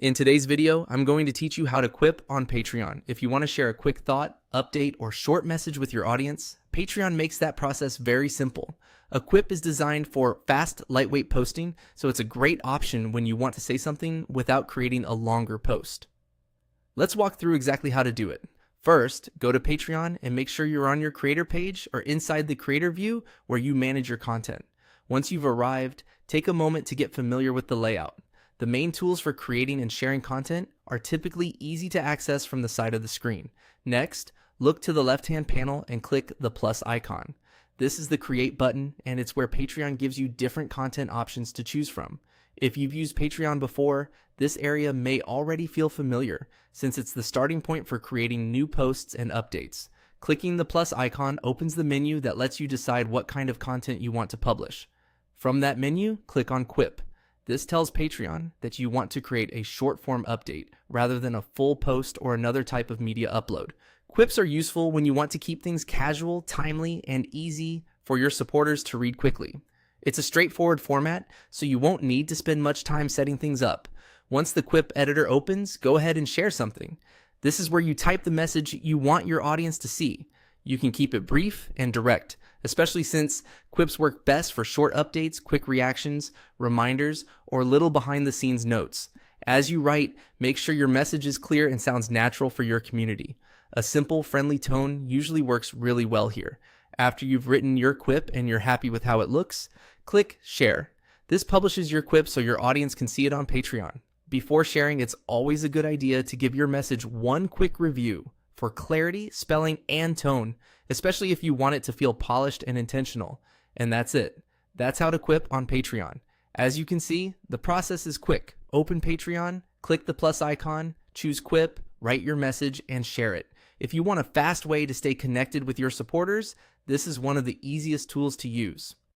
In today's video, I'm going to teach you how to Quip on Patreon. If you want to share a quick thought, update, or short message with your audience, Patreon makes that process very simple. A Quip is designed for fast, lightweight posting, so it's a great option when you want to say something without creating a longer post. Let's walk through exactly how to do it. First, go to Patreon and make sure you're on your creator page or inside the creator view where you manage your content. Once you've arrived, take a moment to get familiar with the layout. The main tools for creating and sharing content are typically easy to access from the side of the screen. Next, look to the left-hand panel and click the plus icon. This is the Create button, and it's where Patreon gives you different content options to choose from. If you've used Patreon before, this area may already feel familiar, since it's the starting point for creating new posts and updates. Clicking the plus icon opens the menu that lets you decide what kind of content you want to publish. From that menu, click on Quip. This tells Patreon that you want to create a short-form update rather than a full post or another type of media upload. Quips are useful when you want to keep things casual, timely, and easy for your supporters to read quickly. It's a straightforward format, so you won't need to spend much time setting things up. Once the Quip editor opens, go ahead and share something. This is where you type the message you want your audience to see. You can keep it brief and direct, especially since Quips work best for short updates, quick reactions, reminders, or little behind-the-scenes notes. As you write, make sure your message is clear and sounds natural for your community. A simple, friendly tone usually works really well here. After you've written your Quip and you're happy with how it looks, click Share. This publishes your Quip so your audience can see it on Patreon. Before sharing, it's always a good idea to give your message one quick review for clarity, spelling, and tone, especially if you want it to feel polished and intentional. And that's it. That's how to Quip on Patreon. As you can see, the process is quick. Open Patreon, click the plus icon, choose Quip, write your message, and share it. If you want a fast way to stay connected with your supporters, this is one of the easiest tools to use.